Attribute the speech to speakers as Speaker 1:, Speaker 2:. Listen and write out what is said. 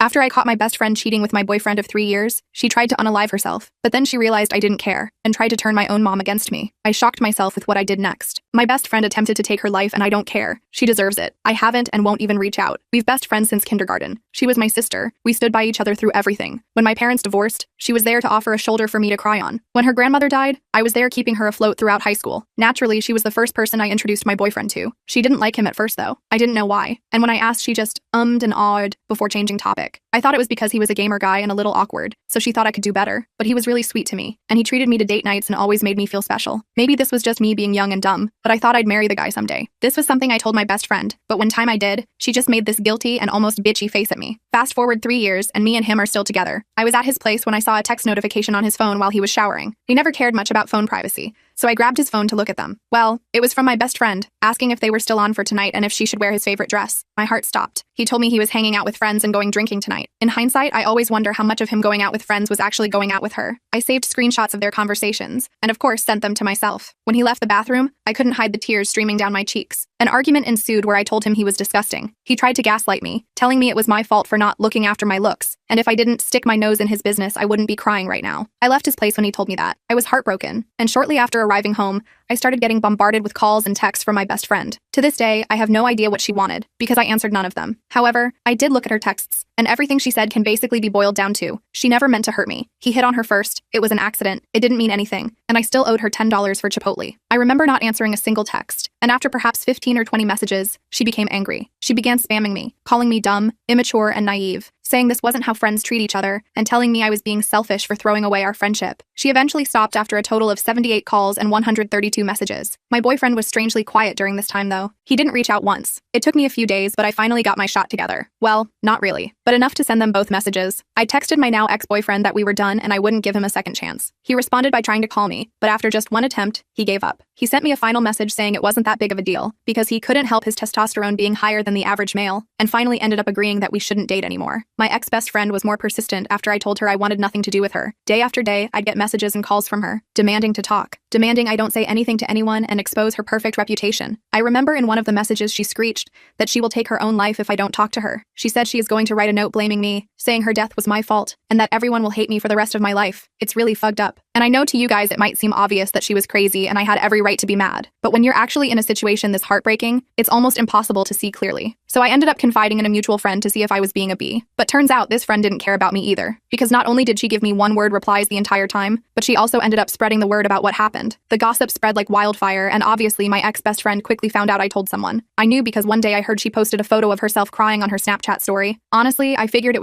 Speaker 1: After I caught my best friend cheating with my boyfriend of 3 years, she tried to unalive herself, but then she realized I didn't care and tried to turn my own mom against me. I shocked myself with what I did next. My best friend attempted to take her life and I don't care. She deserves it. I haven't and won't even reach out. We've best friends since kindergarten. She was my sister. We stood by each other through everything. When my parents divorced, she was there to offer a shoulder for me to cry on. When her grandmother died, I was there keeping her afloat throughout high school. Naturally, she was the first person I introduced my boyfriend to. She didn't like him at first though. I didn't know why. And when I asked, she just ummed and awed before changing topic. I thought it was because he was a gamer guy and a little awkward, so she thought I could do better. But he was really sweet to me, and he treated me to date nights and always made me feel special. Maybe this was just me being young and dumb, but I thought I'd marry the guy someday. This was something I told my best friend, but one time I did, she just made this guilty and almost bitchy face at me. Fast forward 3 years, and me and him are still together. I was at his place when I saw a text notification on his phone while he was showering. He never cared much about phone privacy, so I grabbed his phone to look at them. Well, it was from my best friend, asking if they were still on for tonight and if she should wear his favorite dress. My heart stopped. He told me he was hanging out with friends and going drinking tonight. In hindsight, I always wonder how much of him going out with friends was actually going out with her. I saved screenshots of their conversations, and of course sent them to myself. When he left the bathroom, I couldn't hide the tears streaming down my cheeks. An argument ensued where I told him he was disgusting. He tried to gaslight me, telling me it was my fault for not looking after my looks, and if I didn't stick my nose in his business, I wouldn't be crying right now. I left his place when he told me that. I was heartbroken, and shortly after arriving home, I started getting bombarded with calls and texts from my best friend. To this day, I have no idea what she wanted, because I answered none of them. However, I did look at her texts, and everything she said can basically be boiled down to, she never meant to hurt me. He hit on her first, it was an accident, it didn't mean anything, and I still owed her $10 for Chipotle. I remember not answering a single text, and after perhaps 15 or 20 messages, she became angry. She began spamming me, calling me dumb, immature, and naive, saying this wasn't how friends treat each other, and telling me I was being selfish for throwing away our friendship. She eventually stopped after a total of 78 calls and 132 messages. My boyfriend was strangely quiet during this time though. He didn't reach out once. It took me a few days, but I finally got my shot together. Well, not really, but enough to send them both messages. I texted my now ex-boyfriend that we were done and I wouldn't give him a second chance. He responded by trying to call me, but after just one attempt, he gave up. He sent me a final message saying it wasn't that big of a deal, because he couldn't help his testosterone being higher than the average male, and finally ended up agreeing that we shouldn't date anymore. My ex-best friend was more persistent after I told her I wanted nothing to do with her. Day after day, I'd get messages and calls from her, demanding to talk, demanding I don't say anything to anyone and expose her perfect reputation. I remember in one of the messages she screeched that she will take her own life if I don't talk to her. She said she is going to write a note blaming me, saying her death was my fault, and that everyone will hate me for the rest of my life. It's really fucked up. And I know to you guys it might seem obvious that she was crazy and I had every right to be mad, but when you're actually in a situation this heartbreaking, it's almost impossible to see clearly. So I ended up confiding in a mutual friend to see if I was being a bee. But turns out this friend didn't care about me either, because not only did she give me one-word replies the entire time, but she also ended up spreading the word about what happened. The gossip spread like wildfire, and obviously my ex-best friend quickly found out I told someone. I knew because one day I heard she posted a photo of herself crying on her Snapchat story. Honestly, I figured it